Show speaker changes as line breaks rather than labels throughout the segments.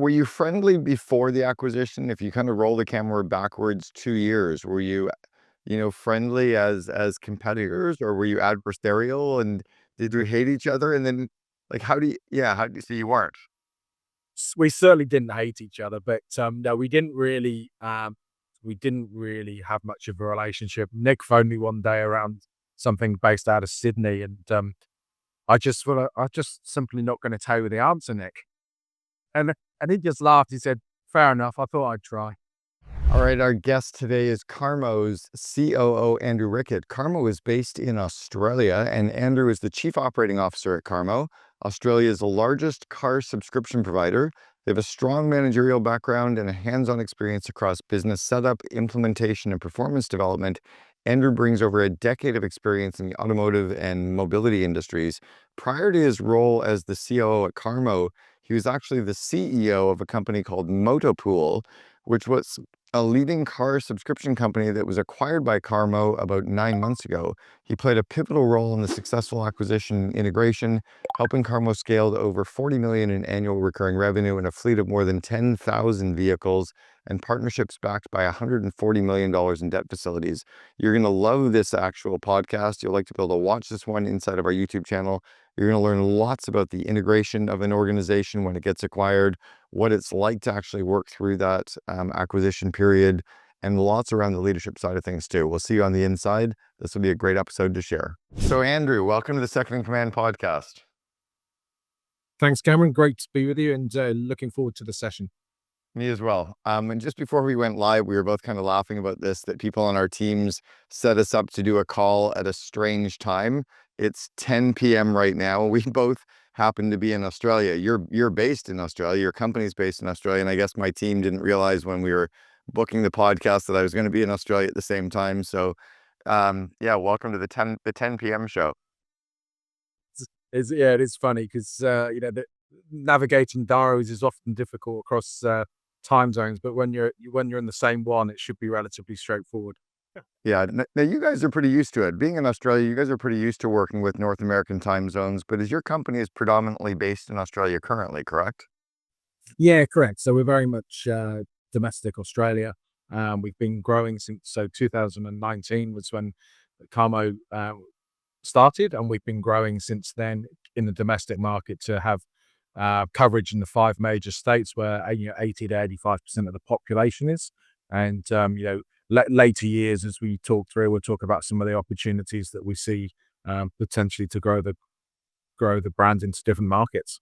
were you friendly before the acquisition? If you kind of roll the camera backwards 2 years, were you, friendly as competitors, or were you adversarial, and did you hate each other? And then, like, how do you see you weren't?
We certainly didn't hate each other, but no, we didn't really have much of a relationship. Nick phoned me one day around something based out of Sydney, and I just thought, I'm just simply not going to tell you the answer, Nick. And and he just laughed. He said, "Fair enough. I thought I'd try."
All right, our guest today is Karmo's COO, Andrew Rickett. Karmo is based in Australia, and Andrew is the Chief Operating Officer at Karmo. Australia is the largest car subscription provider. They have a strong managerial background and a hands-on experience across business setup, implementation, and performance development. Andrew brings over a decade of experience in the automotive and mobility industries. Prior to his role as the COO at Karmo, he was actually the CEO of a company called Motopool, which was a leading car subscription company that was acquired by Karmo about 9 months ago. He played a pivotal role in the successful acquisition and integration, helping Karmo scale to over 40 million in annual recurring revenue and a fleet of more than 10,000 vehicles and partnerships backed by $140 million in debt facilities. You're going to love this actual podcast. You'll like to be able to watch this one inside of our YouTube channel. You're going to learn lots about the integration of an organization when it gets acquired, what it's like to actually work through that acquisition period, and lots around the leadership side of things too. We'll see you on the inside. This will be a great episode to share. So Andrew, welcome to the Second in Command podcast.
Thanks, Cameron. Great to be with you, and looking forward to the session.
Me as well. And just before we went live, we were both kind of laughing about this, that people on our teams set us up to do a call at a strange time. It's 10 p.m. right now. We both happen to be in Australia. You're based in Australia. Your company's based in Australia. And I guess my team didn't realize when we were booking the podcast that I was going to be in Australia at the same time. So yeah, welcome to the 10 p.m. show.
Yeah, it is funny because navigating diaries is often difficult across time zones, but when you're in the same one, it should be relatively straightforward.
Yeah, now you guys are pretty used to it. Being in Australia, you guys are pretty used to working with North American time zones, but as your company is predominantly based in Australia currently, correct?
Yeah, correct. So we're very much domestic Australia. We've been growing since 2019 was when Karmo started, and we've been growing since then in the domestic market to have coverage in the five major states where 80 to 85% of the population is. And later years, as we talk through, we'll talk about some of the opportunities that we see potentially to grow the brand into different markets.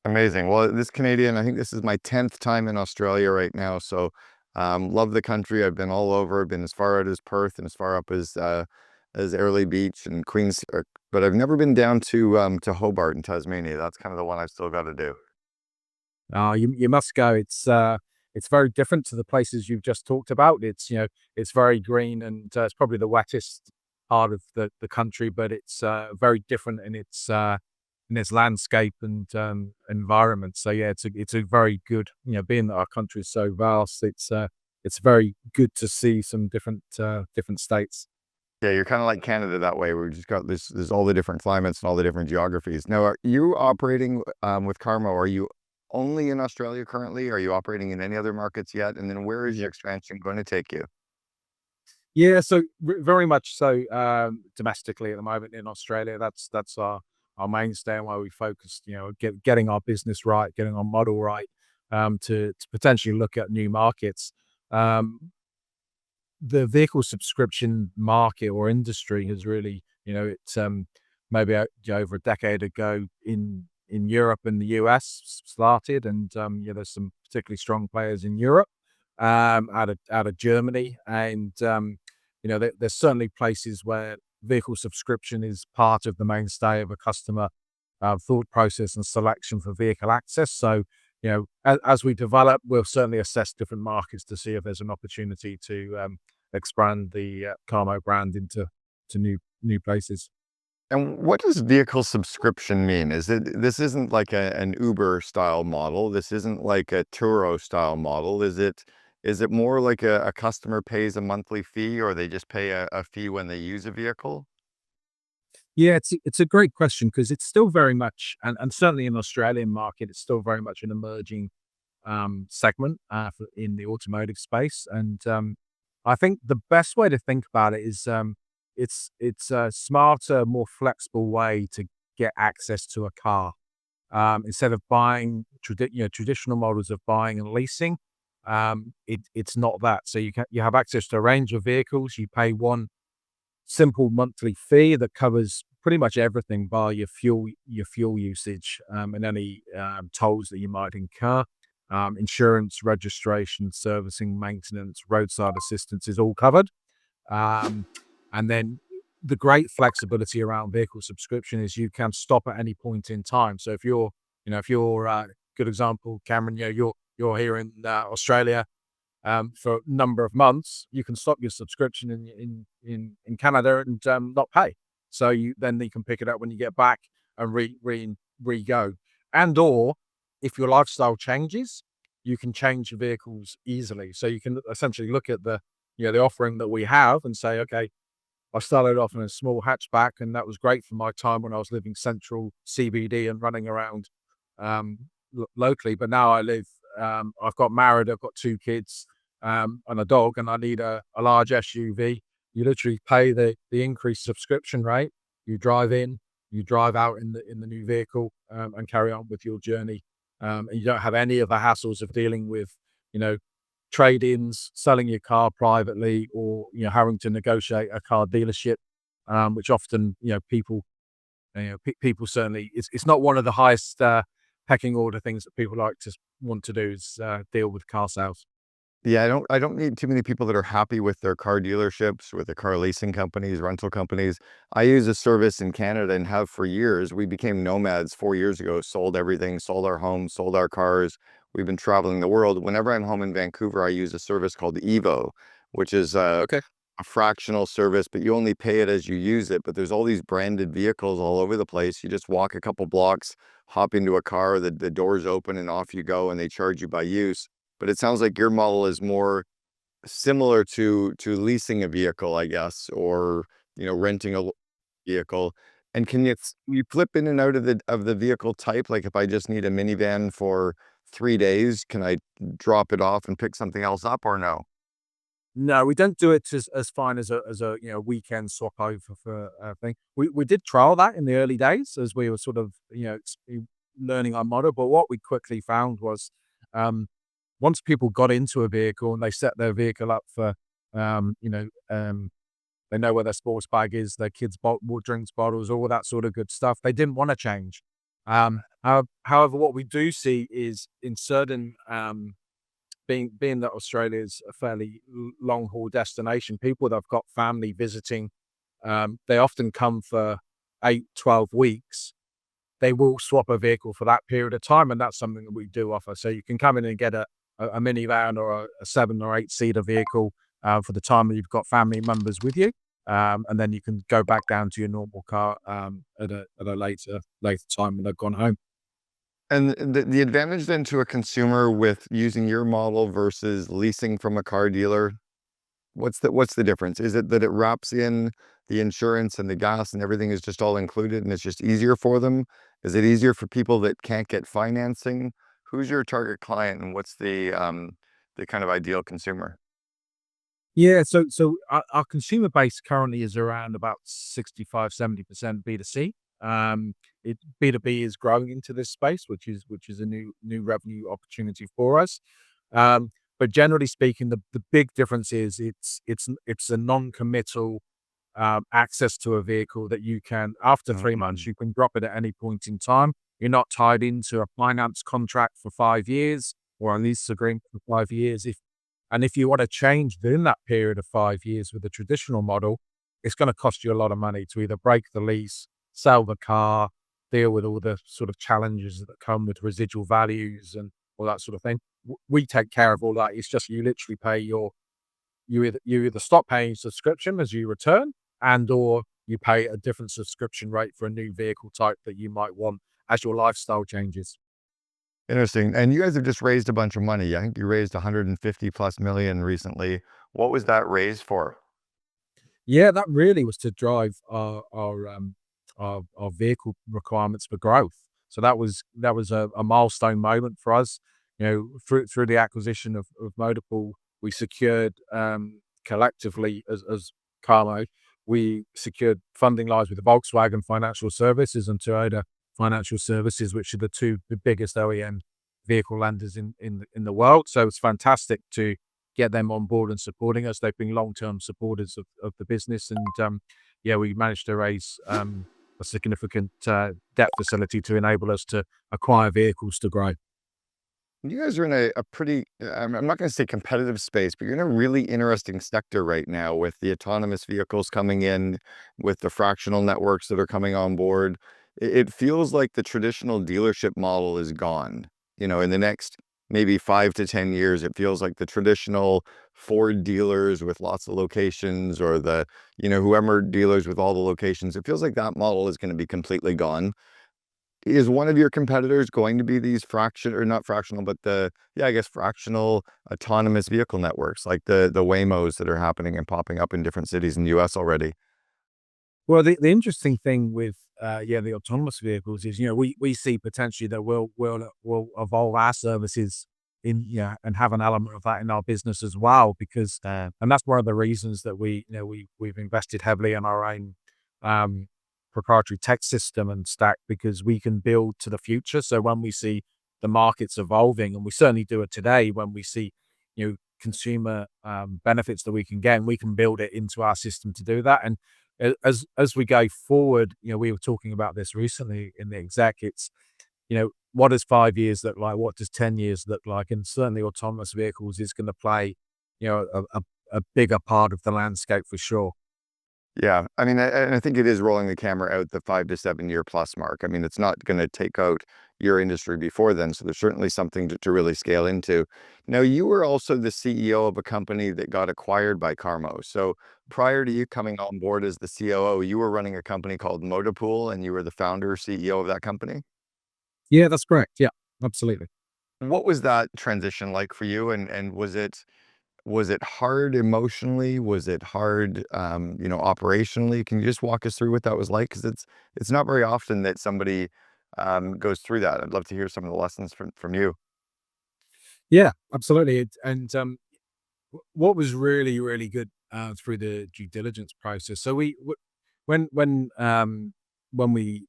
Amazing. Well, this Canadian, I think this is my 10th time in Australia right now. So love the country. I've been all over. I've been as far out as Perth and as far up as Airlie Beach and Queens, but I've never been down to Hobart in Tasmania. That's kind of the one I've still got to do.
You must go. It's very different to the places you've just talked about. It's very green, and it's probably the wettest part of the country, but it's very different in its landscape and environment. So yeah, it's a very good, being that our country is so vast, it's very good to see some different states.
Yeah, you're kind of like Canada that way. We've just got there's all the different climates and all the different geographies. Now, are you operating with Karmo? Are you only in Australia currently? Are you operating in any other markets yet? And then where is your expansion going to take you?
Yeah, so very much so domestically at the moment in Australia. That's our mainstay and where we focus. Getting our business right, getting our model right, to potentially look at new markets. The vehicle subscription market or industry has really, it's maybe over a decade ago in Europe and the US started, and there's some particularly strong players in Europe, out of Germany, and there's certainly places where vehicle subscription is part of the mainstay of a customer thought process and selection for vehicle access. So, as we develop, we'll certainly assess different markets to see if there's an opportunity to expand the Karmo brand into new places.
And what does vehicle subscription mean? This isn't like an Uber style model. This isn't like a Turo style model. Is it more like a customer pays a monthly fee, or they just pay a fee when they use a vehicle?
Yeah, it's a great question because it's still very much, and certainly in the Australian market, it's still very much an emerging segment in the automotive space. And I think the best way to think about it is it's a smarter, more flexible way to get access to a car. Instead of buying traditional models of buying and leasing, it's not that. So you have access to a range of vehicles. You pay one simple monthly fee that covers pretty much everything bar your fuel usage, and any tolls that you might incur. Insurance, registration, servicing, maintenance, roadside assistance is all covered. Um, and then the great flexibility around vehicle subscription is you can stop at any point in time. So if you're good example, Cameron, you're here in Australia for a number of months, you can stop your subscription in Canada and not pay. So you can pick it up when you get back and re go. And or if your lifestyle changes, you can change your vehicles easily. So you can essentially look at the offering that we have and say, okay, I started off in a small hatchback, and that was great for my time when I was living central CBD and running around locally. But now I've got married, I've got two kids, and a dog, and I need a large SUV. You literally pay the increased subscription rate. You drive in, you drive out in the new vehicle, and carry on with your journey. And you don't have any of the hassles of dealing with, you know, trade-ins, selling your car privately, or having to negotiate a car dealership, which often people certainly it's not one of the highest pecking order things that people like to want to do is deal with car sales.
Yeah, I don't need too many people that are happy with their car dealerships, with the car leasing companies, rental companies. I use a service in Canada and have for years. We became nomads 4 years ago, sold everything, sold our homes, sold our cars. We've been traveling the world. Whenever I'm home in Vancouver, I use a service called Evo, which is
Okay.
a fractional service, but you only pay it as you use it. But there's all these branded vehicles all over the place. You just walk a couple blocks, hop into a car, the doors open, and off you go, and they charge you by use. But it sounds like your model is more similar to leasing a vehicle, I guess, or, renting a vehicle. And you flip in and out of the vehicle type? Like, if I just need a minivan for 3 days, can I drop it off and pick something else up, or no?
No, we don't do it as fine as a weekend swap over for a thing. We did trial that in the early days as we were sort of learning our model, but what we quickly found was um, once people got into a vehicle and they set their vehicle up for um, you know um, they know where their sports bag is, their kids' drinks bottles, all that sort of good stuff. They didn't want to change. However, what we do see is in certain being that Australia is a fairly long haul destination, people that have got family visiting, they often come for 8, 12 weeks. They will swap a vehicle for that period of time, and that's something that we do offer. So you can come in and get a minivan or a 7 or 8 seater vehicle for the time that you've got family members with you, and then you can go back down to your normal car at a later time when they've gone home.
And the advantage then to a consumer with using your model versus leasing from a car dealer, what's the difference? Is it that it wraps in the insurance and the gas and everything is just all included and it's just easier for them? Is it easier for people that can't get financing? Who's your target client, and what's the kind of ideal consumer?
Yeah, so our consumer base currently is around about 65, 70% B2C. B2B is growing into this space, which is a new revenue opportunity for us. But generally speaking, the big difference is it's a non-committal access to a vehicle that you can, after 3 months,
Mm.
you can drop it at any point in time. You're not tied into a finance contract for 5 years or a lease agreement for 5 years. If you want to change within that period of 5 years with a traditional model, it's going to cost you a lot of money to either break the lease, sell the car, deal with all the sort of challenges that come with residual values and all that sort of thing. We take care of all that. It's just you literally pay you either stop paying subscription as you return, and or you pay a different subscription rate for a new vehicle type that you might want as your lifestyle changes.
Interesting. And you guys have just raised a bunch of money. I think you raised 150 plus million recently. What was that raised for?
Yeah, that really was to drive our vehicle requirements for growth. So that was a milestone moment for us. through the acquisition of Motorpool, we secured collectively as Carlo, we secured funding lines with the Volkswagen Financial Services and Toyota Financial Services, which are the biggest OEM vehicle lenders in the world. So it's fantastic to get them on board and supporting us. They've been long-term supporters of the business, and yeah, we managed to raise a significant debt facility to enable us to acquire vehicles to grow.
You guys are in a pretty, I'm not going to say competitive space, but you're in a really interesting sector right now with the autonomous vehicles coming in, with the fractional networks that are coming on board. It feels like the traditional dealership model is gone. In the next maybe 5 to 10 years, it feels like the traditional Ford dealers with lots of locations, or whoever dealers with all the locations, it feels like that model is going to be completely gone. Is one of your competitors going to be these or not fractional, but I guess fractional autonomous vehicle networks, like the Waymos that are happening and popping up in different cities in the US already?
Well, the interesting thing with the autonomous vehicles is, we see potentially that we'll evolve our services and have an element of that in our business as well, because and that's one of the reasons that we've invested heavily in our own um, proprietary tech system and stack, because we can build to the future. So when we see the markets evolving, and we certainly do it today, when we see consumer benefits that we can get, and we can build it into our system to do that. And as we go forward, we were talking about this recently in the exec. It's, what does 5 years look like? What does 10 years look like? And certainly autonomous vehicles is going to play, a bigger part of the landscape for sure.
Yeah, I mean, and I think it is rolling the camera out the 5 to 7 year plus mark. I mean, it's not going to take out your industry before then. So there's certainly something to really scale into. Now, you were also the CEO of a company that got acquired by Karmo. So prior to you coming on board as the COO, you were running a company called Motorpool, and you were the founder CEO of that company.
Yeah, that's correct. Yeah, absolutely.
What was that transition like for you? And was it hard emotionally? Was it hard, operationally? Can you just walk us through what that was like? Because it's not very often that somebody goes through that. I'd love to hear some of the lessons from you.
Yeah, absolutely. And what was really, really good through the due diligence process. So when when um, when we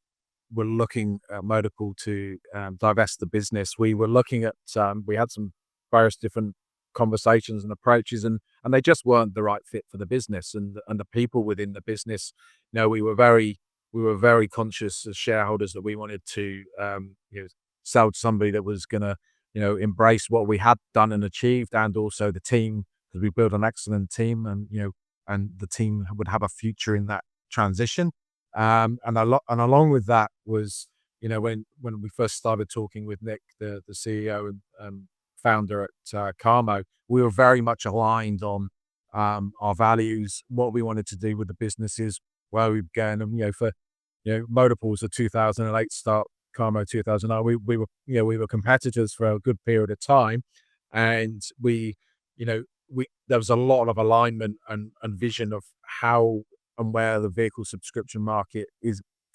were looking at Motorpool to divest the business, we were looking at we had some various different conversations and approaches, and they just weren't the right fit for the business and the people within the business. We were very conscious as shareholders that we wanted to sell to somebody that was going to embrace what we had done and achieved, and also the team, because we built an excellent team, and the team would have a future in that transition. And along with that was, when we first started talking with Nick, the CEO and founder at Karmo, we were very much aligned on our values, what we wanted to do with the businesses, where we began. And for Motorpool was a 2008 start, Karmo 2009. We were competitors for a good period of time, and we there was a lot of alignment and vision of how and where the vehicle subscription market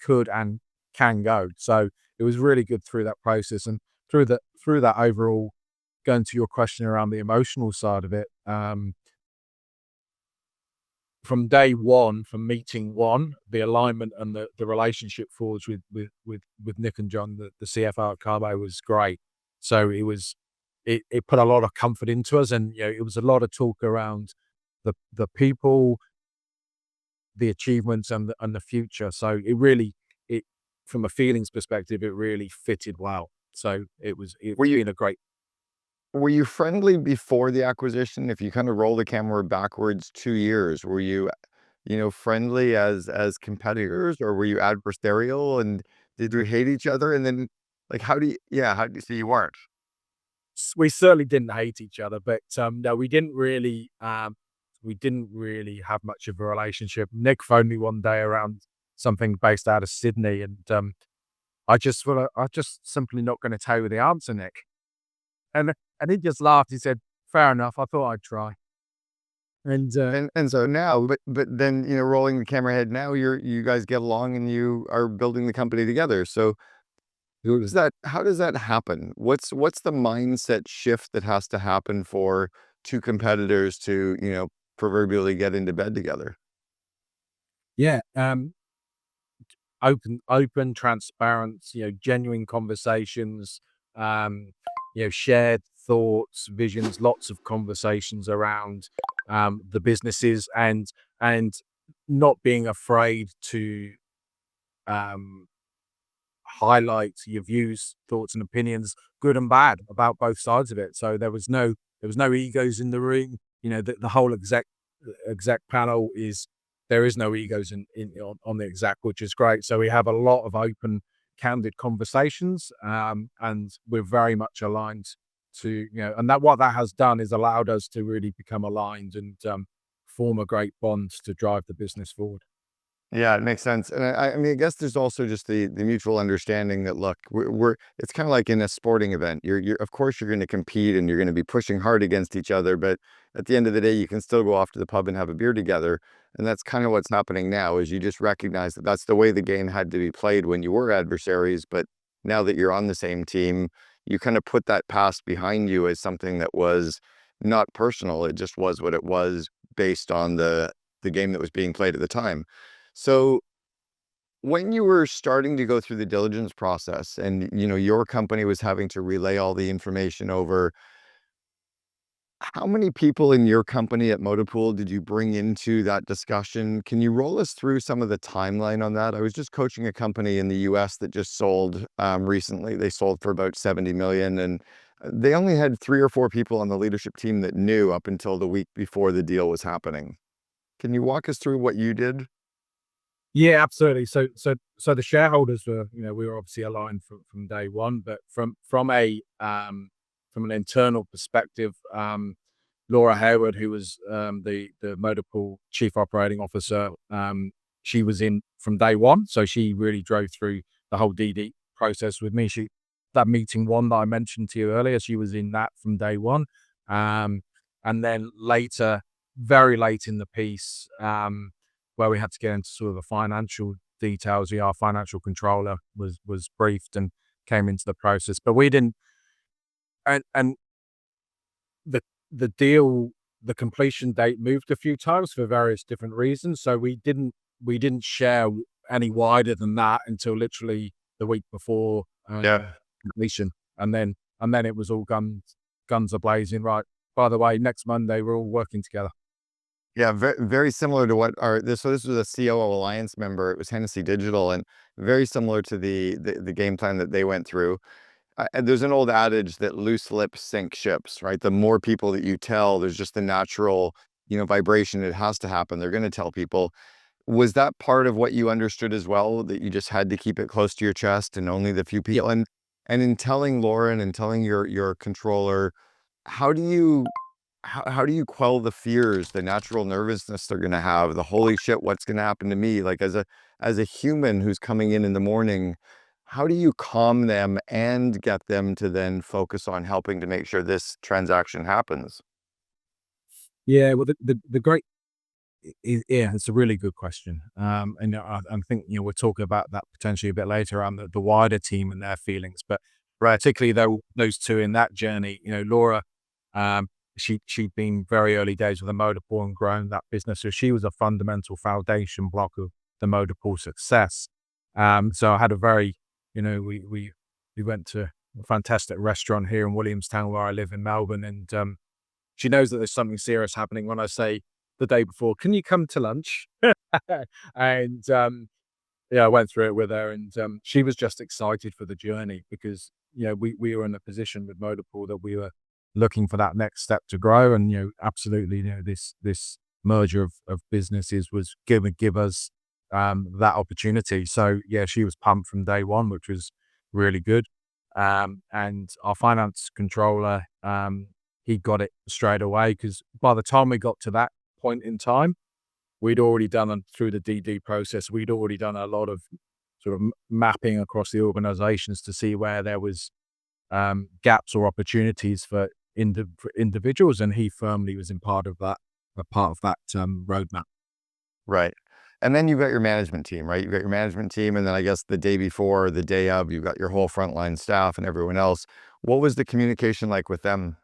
could and can go. So it was really good through that process, and through that overall, going to your question around the emotional side of it, from day one, from meeting one, the alignment and the relationship forwards with Nick and John, the CFO at Karmo, was great. So it put a lot of comfort into us, and it was a lot of talk around the people, the achievements, and the future. So it from a feelings perspective, it really fitted well. So it's
Were you
been a great.
were you friendly before the acquisition? If you kind of roll the camera backwards 2 years, were you, friendly as competitors, or were you adversarial, and did you hate each other? And then, like, how do you see you weren't?
We certainly didn't hate each other, but no, we didn't really have much of a relationship. Nick phoned me one day around something based out of Sydney, and I just thought, I'm just simply not going to tell you the answer, Nick. And he just laughed. He said, "Fair enough. I thought I'd try." And
And so now, but then, rolling the camera ahead now, you guys get along and you are building the company together. So How does that happen? What's the mindset shift that has to happen for two competitors to, proverbially get into bed together?
Yeah, open, transparent, genuine conversations, um, shared thoughts, visions, lots of conversations around the businesses, and not being afraid to um, highlight your views, thoughts, and opinions, good and bad, about both sides of it. So there was no egos in the room. The whole exec panel is there is no egos on the exec, which is great. So we have a lot of open, candid conversations, and we're very much aligned to and that what that has done is allowed us to really become aligned and form a great bond to drive the business forward.
Yeah, it makes sense. And I mean, I guess there's also just the mutual understanding that look, we're it's kind of like in a sporting event. You're of course you're going to compete and you're going to be pushing hard against each other, but at the end of the day, you can still go off to the pub and have a beer together. And that's kind of what's happening now. Is you just recognize that that's the way the game had to be played when you were adversaries, but now that you're on the same team, you kind of put that past behind you as something that was not personal. It just was what it was based on the game that was being played at the time. So when you were starting to go through the diligence process and your company was having to relay all the information over, how many people in your company at Motopool did you bring into that discussion? Can you roll us through some of the timeline on that? I was just coaching a company in the US that just sold recently. They sold for about 70 million, and they only had 3 or 4 people on the leadership team that knew up until the week before the deal was happening. Can you walk us through what you did?
Yeah, absolutely. So the shareholders were, we were obviously aligned from day one, but from an internal perspective, Laura Hayward, who was the Motorpool chief operating officer, she was in from day one. So she really drove through the whole DD process with me. That meeting one that I mentioned to you earlier, she was in that from day one. Um, and then later, very late in the piece, where we had to get into sort of the financial details. Yeah, our financial controller was briefed and came into the process, but we didn't. And the the deal, the completion date moved a few times for various different reasons. So we didn't share any wider than that until literally the week before
Yeah.
completion, and then it was all guns a blazing. Right. By the way, next Monday we're all working together.
Yeah, very similar to what our this was a COO Alliance member. It was Hennessy Digital, and very similar to the game plan that they went through. And there's an old adage that loose lips sink ships, right? The more people that you tell, there's just the natural, vibration. It has to happen. They're going to tell people. Was that part of what you understood as well, that you just had to keep it close to your chest and only the few
Yep.
people? And in telling Lauren and telling your controller, how do you how do you quell the fears, the natural nervousness they're gonna have, the "Holy shit, what's gonna happen to me?" Like, as a human who's coming in the morning, how do you calm them and get them to then focus on helping to make sure this transaction happens?
Yeah. Well, the great yeah, it's a really good question. And I think we'll talk about that potentially a bit later on the wider team and their feelings, but
Right.
particularly those two in that journey. Laura, um, she'd been very early days with the Motorpool and grown that business, so she was a fundamental foundation block of the Motorpool success. So I had a very, we went to a fantastic restaurant here in Williamstown where I live in Melbourne, and she knows that there's something serious happening when I say the day before, "Can you come to lunch?" And, yeah, I went through it with her, and, she was just excited for the journey because, we were in a position with Motorpool that we were looking for that next step to grow, and, absolutely, this merger of businesses was gonna give us, that opportunity. So, yeah, she was pumped from day one, which was really good. And our finance controller, he got it straight away because by the time we got to that point in time, we'd already done through the DD process, we'd already done a lot of sort of mapping across the organizations to see where there was gaps or opportunities for individuals, and he firmly was in part of that roadmap.
Right. And then you've got your management team, right? You've got your management team, and then I guess the day before, the day of, you've got your whole frontline staff and everyone else. What was the communication like with them?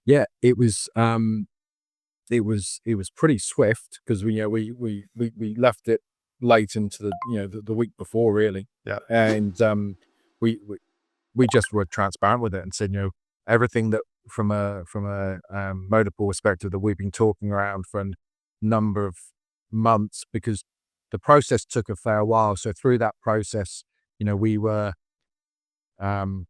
Yeah, it was pretty swift because we left it late into the week before really,
Yeah.
and we, we we just were transparent with it and said, everything that from a motor pool perspective that we've been talking around for a number of months, because the process took a fair while. So through that process, we were um,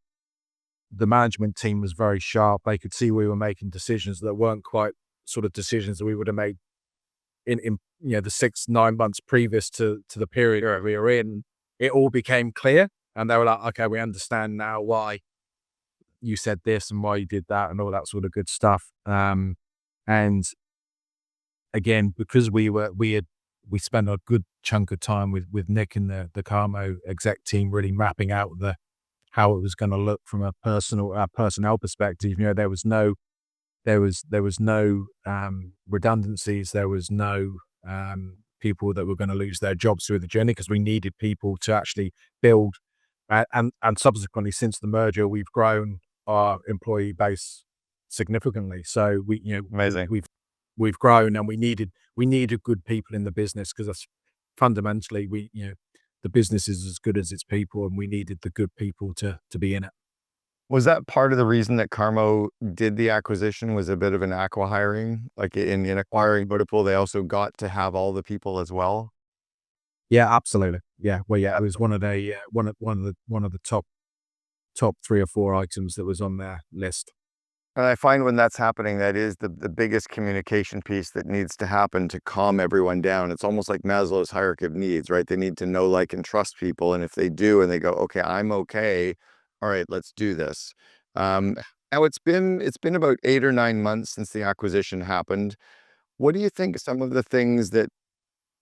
the management team was very sharp. They could see we were making decisions that weren't quite sort of decisions that we would have made in the 6-9 months previous to the period that we were in. It all became clear, and they were like, "Okay, we understand now why you said this and why you did that and all that sort of good stuff." And again, because we spent a good chunk of time with Nick and the Carmo exec team really mapping out how it was going to look from a personnel perspective. There was no redundancies. There was no people that were going to lose their jobs through the journey, because we needed people to actually build. And subsequently, since the merger, we've grown our employee base significantly. So
Amazing.
we've grown, and we needed good people in the business, because that's fundamentally the business is as good as its people, and we needed the good people to be in it.
Was that part of the reason that Carmo did the acquisition, was a bit of an acqui-hiring? Like, in acquiring Motorpool, they also got to have all the people as well?
Yeah, absolutely. Yeah, well, yeah, it was one of the one of the top 3 or 4 items that was on their list.
And I find when that's happening, that is the biggest communication piece that needs to happen to calm everyone down. It's almost like Maslow's hierarchy of needs, right? They need to know, like, and trust people, and if they do and they go, "Okay, I'm okay. All right, let's do this." Um, Now it's been about 8 or 9 months since the acquisition happened. What do you think some of the things that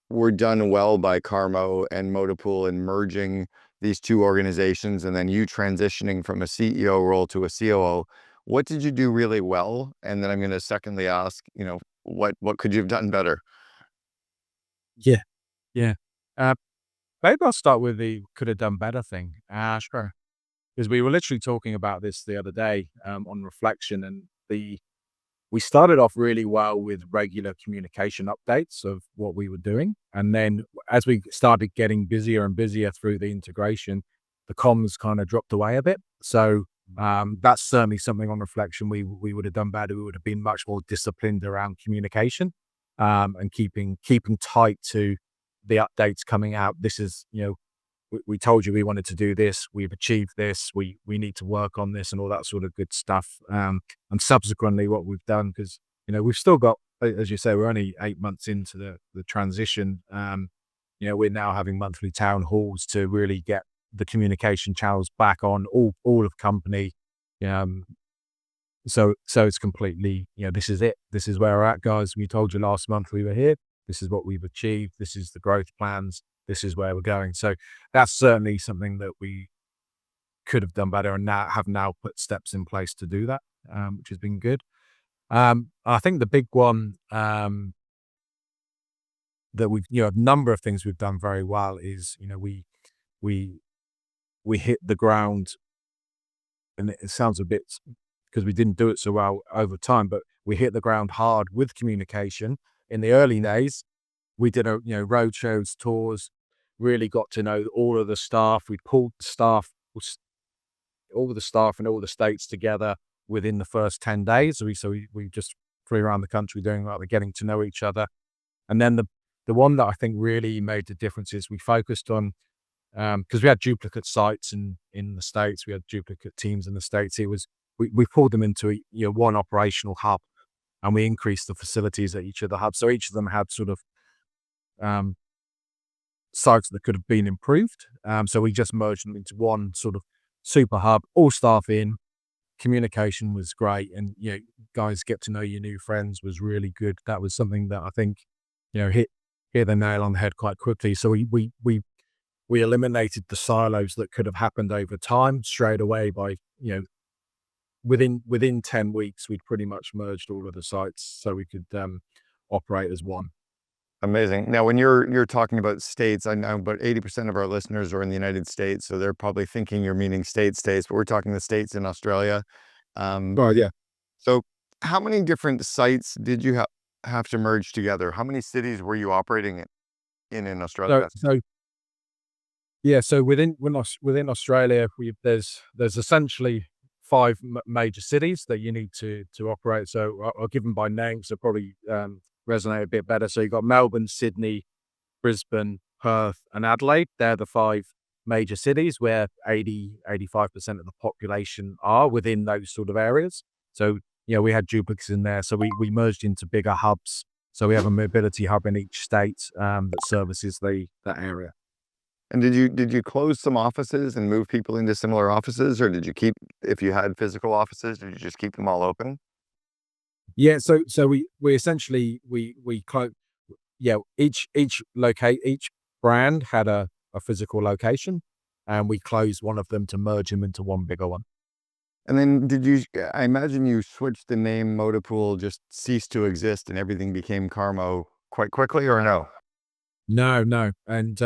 were done well by Carmo and Motopool in merging these two organizations, and then you transitioning from a CEO role to a COO? What did you do really well? And then I'm going to secondly ask, what could you have done better?
Yeah, yeah. Uh, Maybe I'll start with the could have done better thing. Sure. Because we were literally talking about this the other day, on reflection, and we started off really well with regular communication updates of what we were doing. And then as we started getting busier and busier through the integration, the comms kind of dropped away a bit. So that's certainly something on reflection we would have done better. We would have been much more disciplined around communication, and keeping tight to the updates coming out. This is, we told you we wanted to do this. We've achieved this. We need to work on this and all that sort of good stuff. And subsequently, what we've done, because we've still got, as you say, we're only 8 months into the transition. We're now having monthly town halls to really get the communication channels back on all of company. Um, so it's completely, this is it. This is where we're at, guys. We told you last month we were here. This is what we've achieved. This is the growth plans. This is where we're going. So that's certainly something that we could have done better, and now put steps in place to do that, which has been good. I think the big one, that a number of things we've done very well is, we we hit the ground, and it sounds a bit, because we didn't do it so well over time, but we hit the ground hard with communication in the early days. We did road shows, tours, really got to know all of the staff. We pulled the staff, all of the staff in all the states together within the first 10 days. We just flew around the country doing like, getting to know each other. And then the one that I think really made the difference is we focused on, because we had duplicate sites in the States, we had duplicate teams in the States. We pulled them into one operational hub, and we increased the facilities at each of the hubs. So each of them had sort of um, sites that could have been improved. So we just merged them into one sort of super hub, all staff in. Communication was great, and guys, get to know your new friends was really good. That was something that I think hit the nail on the head quite quickly. So we eliminated the silos that could have happened over time straight away. By within 10 weeks, we'd pretty much merged all of the sites so we could operate as one.
Amazing. Now, when you're talking about states, I know about 80% of our listeners are in the United States, so they're probably thinking you're meaning states, but we're talking the states in Australia. Um,
Well, yeah.
so how many different sites did you have to merge together? How many cities were you operating in
So
Australia?
so yeah, so within Australia, there's essentially five major cities that you need to operate. So I'll give them by name, so probably resonate a bit better. So you've got Melbourne, Sydney, Brisbane, Perth, and Adelaide. They're the five major cities where 85% of the population are within those sort of areas. So, we had duplicates in there. So we merged into bigger hubs. So we have a mobility hub in each state that services that area.
And did you close some offices and move people into similar offices, or did you keep, if you had physical offices, did you just keep them all open?
Yeah, so we essentially we clo yeah, each brand had a physical location, and we closed one of them to merge them into one bigger one.
And then I imagine you switched the name Motopool, just ceased to exist and everything became Karmo quite quickly, or no?
No, no, and,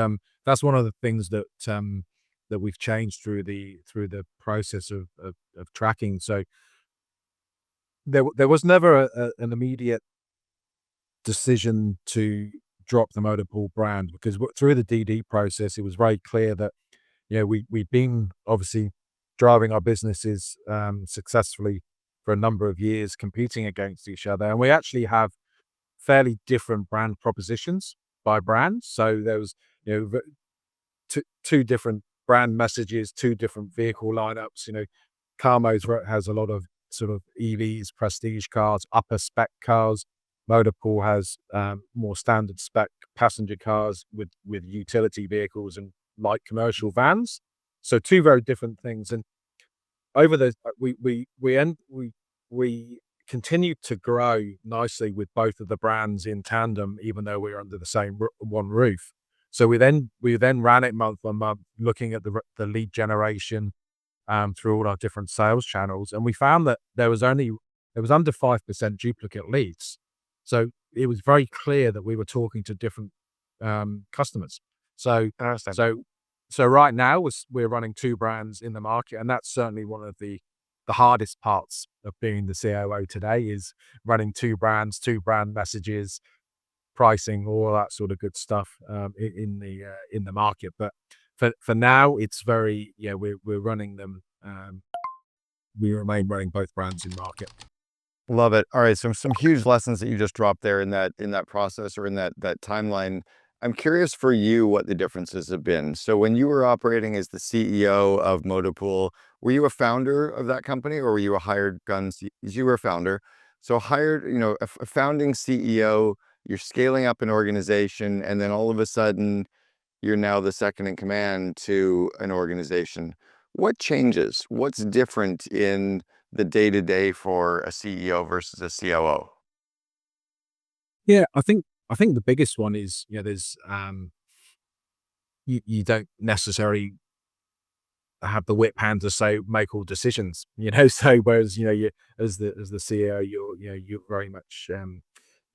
that's one of the things that we've changed through the process of tracking. So there was never an immediate decision to drop the Motorpool brand because through the DD process, it was very clear that, we'd been obviously driving our businesses, successfully for a number of years, competing against each other, and we actually have fairly different brand propositions by brand. So there was, two different brand messages, two different vehicle lineups. Carmo's has a lot of sort of EVs, prestige cars, upper spec cars. Motorpool has more standard spec passenger cars with utility vehicles and light commercial vans. So two very different things. And over the we continued to grow nicely with both of the brands in tandem, even though we were under the same one roof. So we then ran it month on month, looking at the lead generation through all our different sales channels, and we found that there was under 5% duplicate leads. So it was very clear that we were talking to different customers. So
Interesting.
so so right now we're running two brands in the market, and that's certainly one of the hardest parts of being the COO today is running two brands, two brand messages, pricing, all that sort of good stuff in the market. But for now, it's very we're running them. We remain running both brands in market.
Love it. All right, so some huge lessons that you just dropped there in that process or in that timeline. I'm curious for you what the differences have been. So when you were operating as the CEO of Motopool, were you a founder of that company or were you a hired gun? You were a founder. So hired, a founding CEO, you're scaling up an organization, and then all of a sudden you're now the second in command to an organization. What changes? What's different in the day-to-day for a CEO versus a COO?
Yeah, I think the biggest one is there's you don't necessarily have the whip hand to say make all decisions. So whereas you as the CEO, you're very much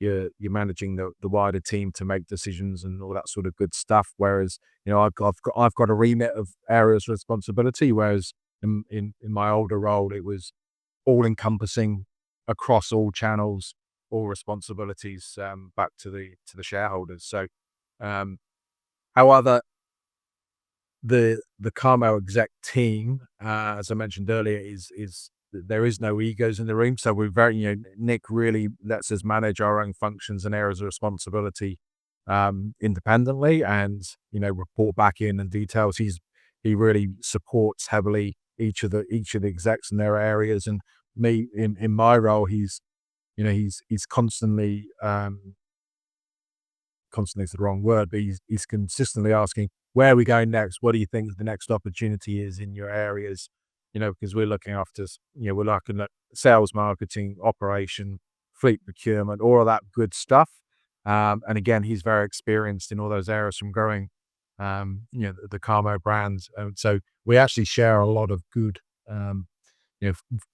you're managing the wider team to make decisions and all that sort of good stuff. Whereas I've got a remit of areas of responsibility. Whereas in my older role, it was all encompassing across all channels, all responsibilities back to the shareholders. So, um, however, the Carmel exec team, as I mentioned earlier, is there is no egos in the room. So we're very, Nick really lets us manage our own functions and areas of responsibility independently, and report back in and details. He really supports heavily each of the execs in their areas, and me in my role, he's constantly constantly is the wrong word, but he's consistently asking, "Where are we going next? What do you think the next opportunity is in your areas?" Because we're looking after, we're looking at sales, marketing, operation, fleet procurement, all of that good stuff. And again, he's very experienced in all those areas from growing, the Carmo brands. So we actually share a lot of good,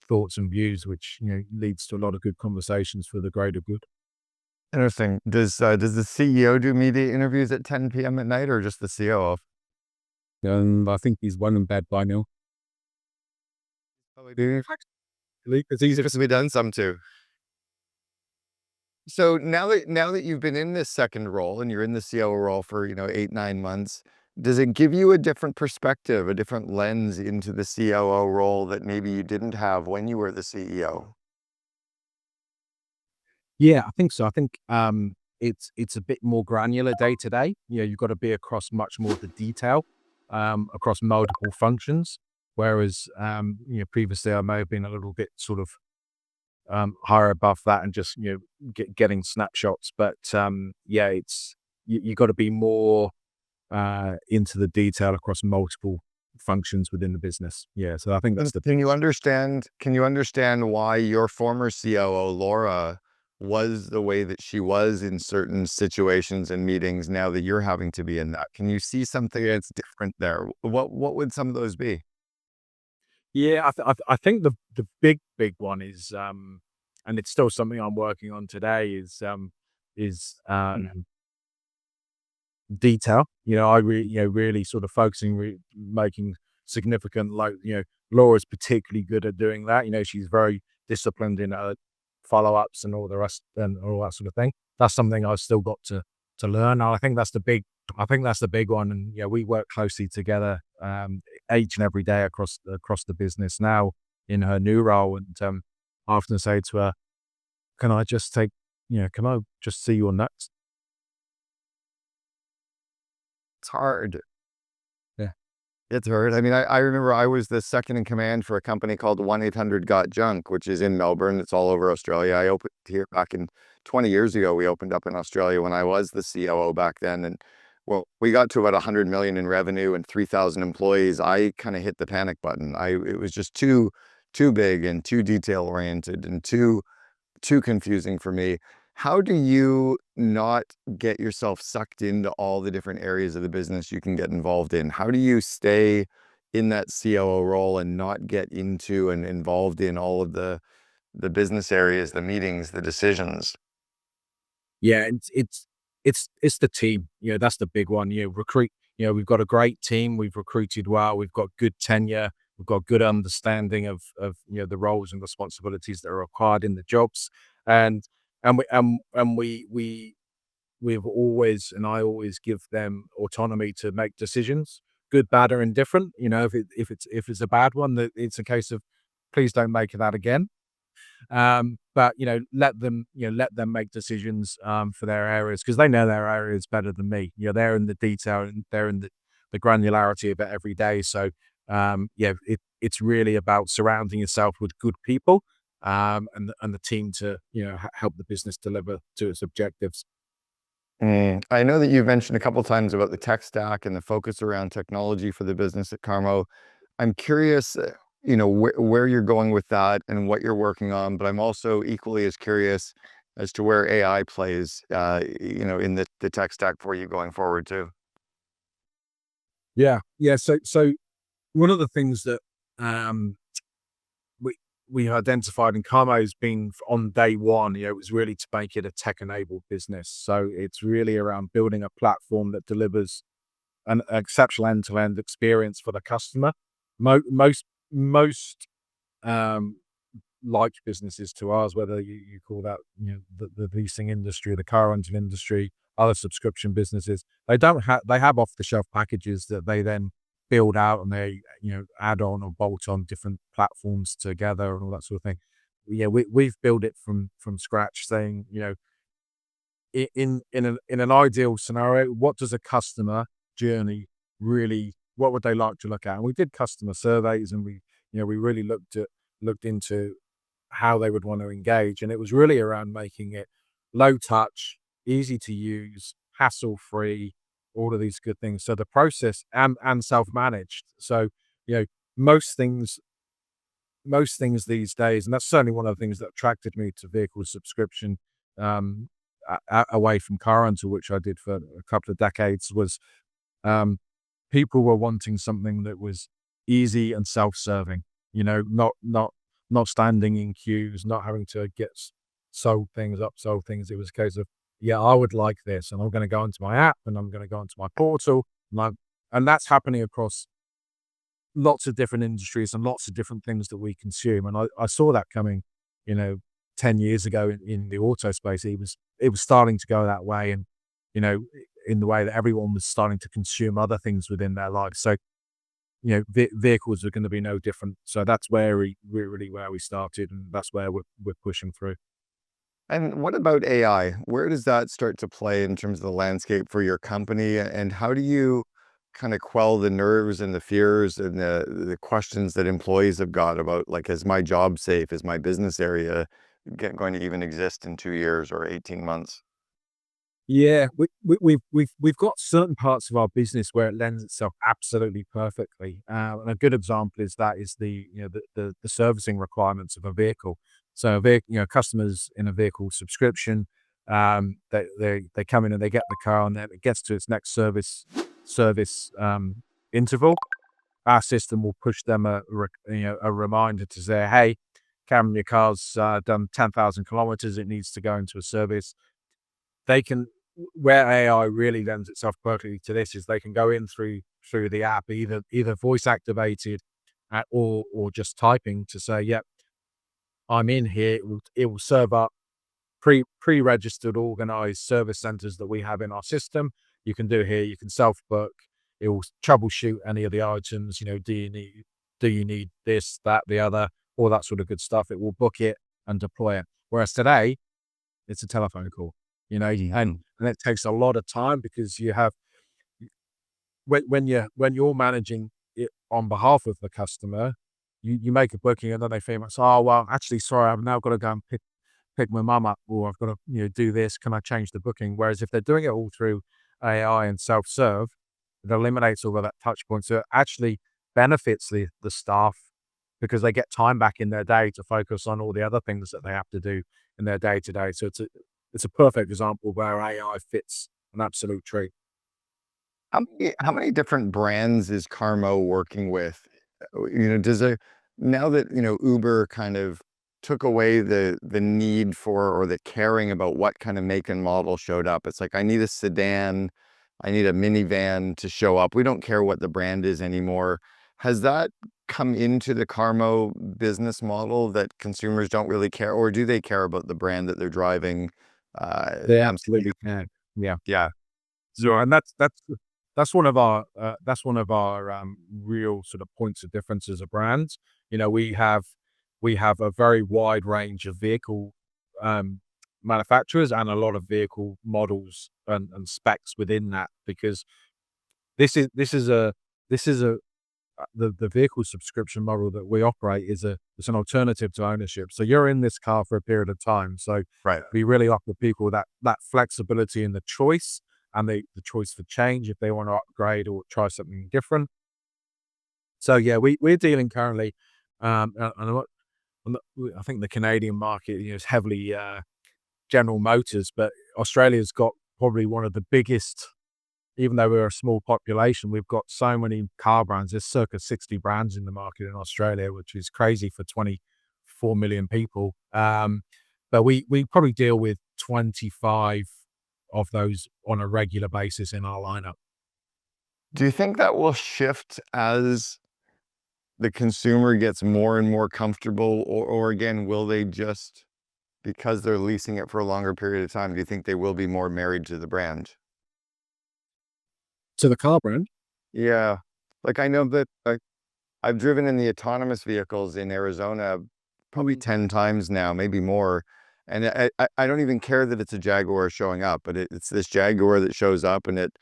thoughts and views, which leads to a lot of good conversations for the greater good.
Interesting. Does the CEO do media interviews at 10 p.m. at night, or just the COO?
I think he's one in bed by now.
Probably do.
Actually, it's easy.
Because we've done some too. So now that you've been in this second role and you're in the COO role for, 8, 9 months, does it give you a different perspective, a different lens into the COO role that maybe you didn't have when you were the CEO?
Yeah, I think so. I think, it's a bit more granular day to day. You've got to be across much more of the detail, across multiple functions. Whereas, previously I may have been a little bit sort of, higher above that and just, getting snapshots. But, yeah, you got to be more, into the detail across multiple functions within the business. Yeah, so I think that's
And
the
can you understand why your former COO, Laura, was the way that she was in certain situations and meetings now that you're having to be in that? Can you see something that's different there? What would some of those be?
Yeah, I think the big one is, and it's still something I'm working on today, is detail. Really sort of focusing, making significant, like, Laura's particularly good at doing that. She's very disciplined in her follow-ups and all the rest and all that sort of thing. That's something I've still got to learn. And I think that's the big one. And yeah, we work closely together, each and every day across the business now in her new role. And I often say to her, "Can I just can I just see your notes?"
It's hard.
Yeah.
It's hard. I mean, I remember I was the second in command for a company called 1-800-GOT-JUNK, which is in Melbourne. It's all over Australia. I opened here back in 20 years ago. We opened up in Australia when I was the COO back then. And well, we got to about 100 million in revenue and 3,000 employees. I kind of hit the panic button. It was just too big and too detail oriented and too confusing for me. How do you not get yourself sucked into all the different areas of the business you can get involved in? How do you stay in that COO role and not get into and involved in all of the business areas, the meetings, the decisions?
Yeah, it's the team. That's the big one. Recruit. We've got a great team. We've recruited well. We've got good tenure. We've got good understanding of the roles and responsibilities that are required in the jobs, and we've always and I always give them autonomy to make decisions, good, bad, or indifferent. If it's a bad one, that it's a case of please don't make that again. But let them make decisions for their areas because they know their areas better than me. They're in the detail and they're in the granularity of it every day. So yeah, it's really about surrounding yourself with good people and the team to help the business deliver to its objectives.
I know that you've mentioned a couple times about the tech stack and the focus around technology for the business at Karmo. I'm curious, where you're going with that and what you're working on, but I'm also equally as curious as to where AI plays, in the tech stack for you going forward too.
Yeah, yeah. So one of the things that um, we we identified in Carmo has been on day one, it was really to make it a tech-enabled business. So it's really around building a platform that delivers an exceptional end-to-end experience for the customer. Most um, like businesses to ours, whether you call that the leasing industry, the car rental industry, other subscription businesses, they have off the shelf packages that they then build out and they add on or bolt on different platforms together and all that sort of thing. Yeah, we've built it from scratch, saying in an ideal scenario, what does a customer journey really? What would they like to look at? And we did customer surveys, and we really looked into how they would want to engage. And it was really around making it low touch, easy to use, hassle free, all of these good things. So the process and self managed. So, you know, most things, most things these days, and that's certainly one of the things that attracted me to vehicle subscription, um, away from car rental, which I did for a couple of decades, was um, people were wanting something that was easy and self-serving, not standing in queues, not having to get sold things, upsold things. It was a case of yeah, I would like this, and I'm gonna go into my app, and I'm gonna go into my portal, and that's happening across lots of different industries and lots of different things that we consume. And I saw that coming, you know, 10 years ago in the auto space. It was starting to go that way, and, you know, in the way that everyone was starting to consume other things within their lives. So, vehicles are gonna be no different. So that's where we're really where we started, and that's where we're pushing through.
And what about AI? Where does that start to play in terms of the landscape for your company? And how do you kind of quell the nerves and the fears and the questions that employees have got about, like, is my job safe? Is my business area going to even exist in 2 years or 18 months?
Yeah, we've got certain parts of our business where it lends itself absolutely perfectly, and a good example is that is the servicing requirements of a vehicle. So, customers in a vehicle subscription, they come in and they get the car, and then it gets to its next service interval. Our system will push them a reminder to say, "Hey, Cameron, your car's done 10,000 kilometers. It needs to go into a service." They can where AI really lends itself perfectly to this is they can go in through the app, either voice activated, or just typing to say, "Yep, I'm in here." It will serve up pre-registered, organized service centers that we have in our system. You can do here, you can self-book. It will troubleshoot any of the items. Do you need this, that, the other, all that sort of good stuff. It will book it and deploy it. Whereas today, it's a telephone call,
Mhm.
and it takes a lot of time because you have when you're managing it on behalf of the customer, you make a booking and then they feel like, "Oh, well, actually, sorry, I've now got to go and pick my mum up, or I've got to, do this. Can I change the booking?" Whereas if they're doing it all through AI and self-serve, it eliminates all of that touch point. So it actually benefits the staff because they get time back in their day to focus on all the other things that they have to do in their day to day. So it's a perfect example where AI fits an absolute treat.
How many different brands is Carmo working with? Does it now that, Uber kind of took away the need for or the caring about what kind of make and model showed up. It's like, I need a sedan, I need a minivan to show up. We don't care what the brand is anymore. Has that come into the Carmo business model that consumers don't really care, or do they care about the brand that they're driving?
They
And
absolutely can. Yeah.
yeah.
So, and that's one of our real sort of points of difference as a brand. We have a very wide range of vehicle um, manufacturers and a lot of vehicle models and specs within that because this is a the vehicle subscription model that we operate it's an alternative to ownership. So you're in this car for a period of time. So
Right.
we really offer people that flexibility and the choice and the choice for change if they want to upgrade or try something different. So yeah, we're dealing currently, and I think the Canadian market, is heavily General Motors, but Australia's got probably one of the biggest. Even though we're a small population, we've got so many car brands. There's circa 60 brands in the market in Australia, which is crazy for 24 million people. But we probably deal with 25 of those on a regular basis in our lineup.
Do you think that will shift as the consumer gets more and more comfortable, or again, will they just, because they're leasing it for a longer period of time, do you think they will be more married to the brand?
To the car brand?
Yeah. Like, I know that, I've driven in the autonomous vehicles in Arizona probably
Mhm.
10 times now, maybe more, and I don't even care that it's a Jaguar showing up, but it's this Jaguar that shows up, and it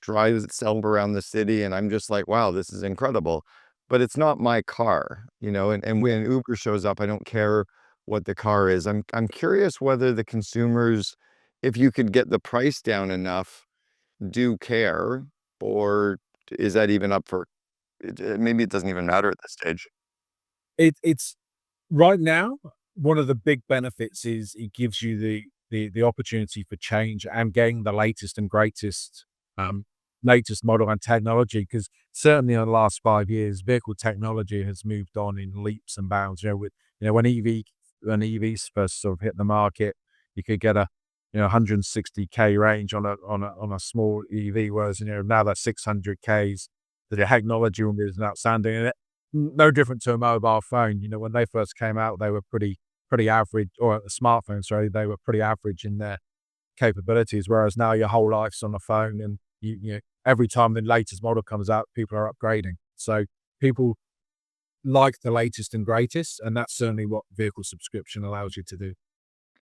drives itself around the city, and I'm just like, "Wow, this is incredible." But it's not my car, and
Yeah.
when Uber shows up, I don't care what the car is. I'm curious whether the consumers, if you could get the price down enough, do care, or is that even up for maybe it doesn't even matter at this stage.
It's right now, one of the big benefits is it gives you the opportunity for change and getting the latest and greatest, um, latest model and technology. Because certainly in the last 5 years, vehicle technology has moved on in leaps and bounds. When EVs first sort of hit the market, you could get a 160K range on a small EV, whereas, now that's 600Ks. The technology is outstanding, and no different to a mobile phone. When they first came out, they were pretty average, or a smartphone, sorry, they were pretty average in their capabilities, whereas now your whole life's on a phone, and every time the latest model comes out, people are upgrading. So people like the latest and greatest, and that's certainly what vehicle subscription allows you to do.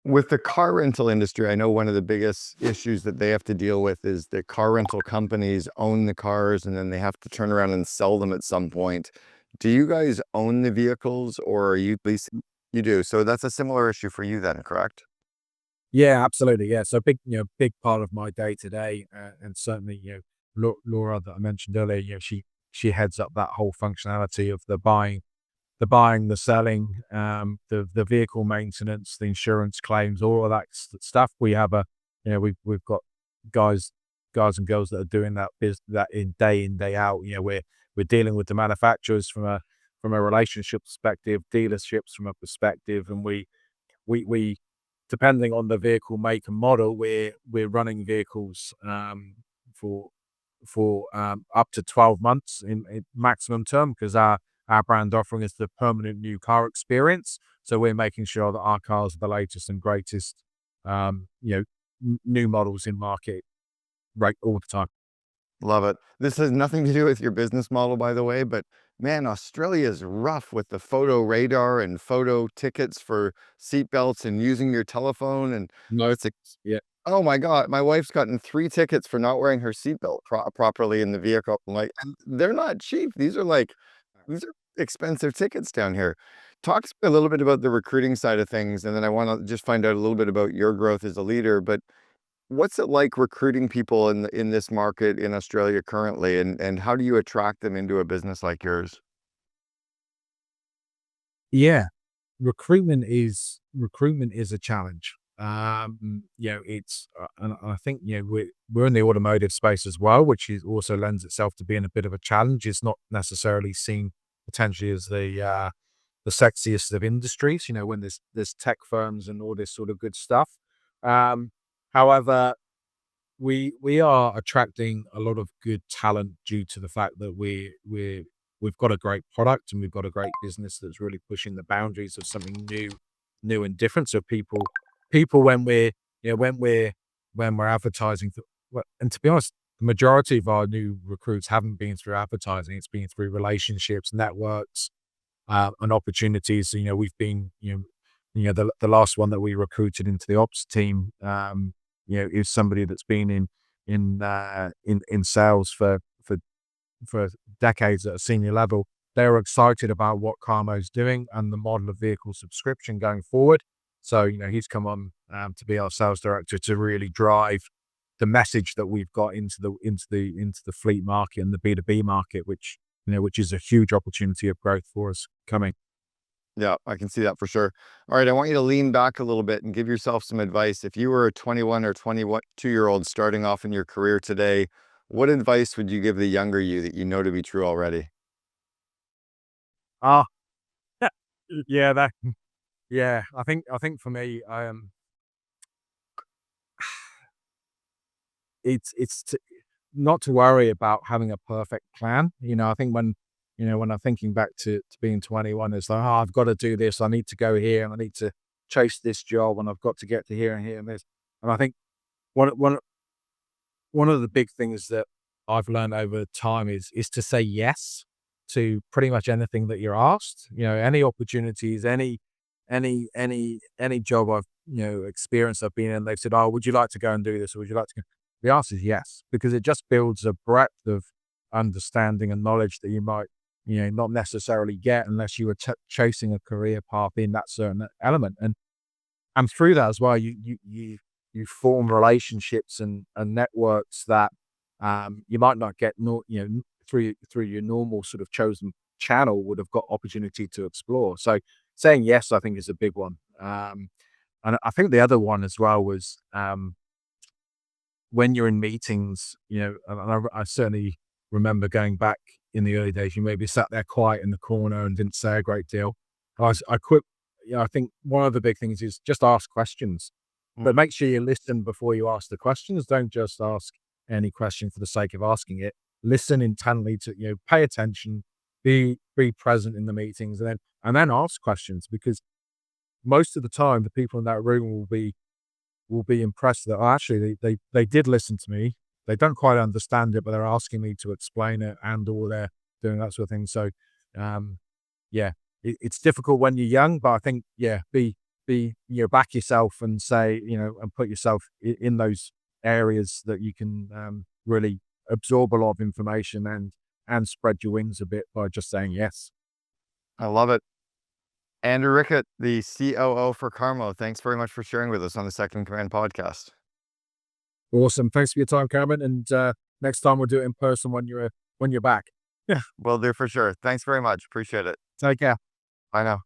With the car rental industry, I know one of the biggest issues that they have to deal with is that car rental companies own the cars and then they have to turn around and sell them at some point. Do you guys own the vehicles or are you leasing? You do. So that's a similar issue for you then, correct?
Yeah, absolutely. Yeah. So big part of my day to day, and certainly, Laura that I mentioned earlier, she heads up that whole functionality of the selling, the vehicle maintenance, the insurance claims, all of that stuff. We have we've got guys, guys and girls that are doing that in day out. We're dealing with the manufacturers from a relationship perspective, dealerships from a perspective, and we depending on the vehicle make and model, we're running vehicles for up to 12 months in maximum term, because our brand offering is the permanent new car experience. So we're making sure that our cars are the latest and greatest, um, you know, new models in market right all the time.
Love it. This has nothing to do with your business model, by the way, but man, Australia is rough with the photo radar and photo tickets for seatbelts and using your telephone. And
No,
it's a,
yeah,
oh my God, my wife's gotten 3 tickets for not wearing her seatbelt properly in the vehicle. I'm like, and they're not cheap. These are expensive tickets down here. Talk to me a little bit about the recruiting side of things, and then I want to just find out a little bit about your growth as a leader. But what's it like recruiting people in this market in Australia currently, and how do you attract them into a business like yours?
yeah. Recruitment is a challenge. And I think we're in the automotive space as well, which is also lends itself to being a bit of a challenge. It's not necessarily seen potentially as the sexiest of industries. When there's tech firms and all this sort of good stuff. Um, However, we are attracting a lot of good talent due to the fact that we've got a great product and we've got a great business that's really pushing the boundaries of something new and different. So people when we're you know when we're advertising well, and to be honest, the majority of our new recruits haven't been through advertising. It's been through relationships, networks, and opportunities. We've been, the last one that we recruited into the ops team, is somebody that's been in sales for decades at a senior level. They're excited about what Carmo's doing and the model of vehicle subscription going forward. So, he's come on to be our sales director to really drive the message that we've got into the fleet market and the B2B market, which is a huge opportunity of growth for us coming.
Yeah, I can see that for sure. All right, I want you to lean back a little bit and give yourself some advice. If you were a 21 or 22-year-old starting off in your career today, what advice would you give the younger you that you know to be true already?
Ah, yeah, yeah. I think for me, it's not to worry about having a perfect plan. I think when I'm thinking back to being 21, it's like, oh, I've got to do this. I need to go here, and I need to chase this job, and I've got to get to here and here and this. And I think one one one of the big things that I've learned over time is to say yes to pretty much anything that you're asked. Any opportunities, any job I've experience I've been in. They've said, "Oh, would you like to go and do this, or would you like to?" The answer is yes, because it just builds a breadth of understanding and knowledge that you might not necessarily get unless you were chasing a career path in that certain element. And through that as well, you form relationships and networks that you might not get through your normal sort of chosen channel would have got opportunity to explore. So saying yes, I think, is a big one. And I think the other one as well was when you're in meetings, and I certainly remember going back in the early days, you maybe sat there quiet in the corner and didn't say a great deal. I quit. I think one of the big things is just ask questions. but make sure you listen before you ask the questions. Don't just ask any question for the sake of asking it. Listen intently to, pay attention, be present in the meetings, and then ask questions, because most of the time the people in that room will be impressed that, oh, actually they did listen to me. They don't quite understand it, but they're asking me to explain it, and or they're doing that sort of thing. So, um, yeah, it's difficult when you're young, but I think, yeah, back yourself and say, and put yourself in those areas that you can really absorb a lot of information and spread your wings a bit by just saying yes.
I love it. Andrew Rickett, the COO for Karmo. Thanks very much for sharing with us on the Second Command podcast.
Awesome. Thanks for your time, Cameron. And next time we'll do it in person when you're back. Yeah.
Will do for sure. Thanks very much. Appreciate it.
Take care.
Bye now.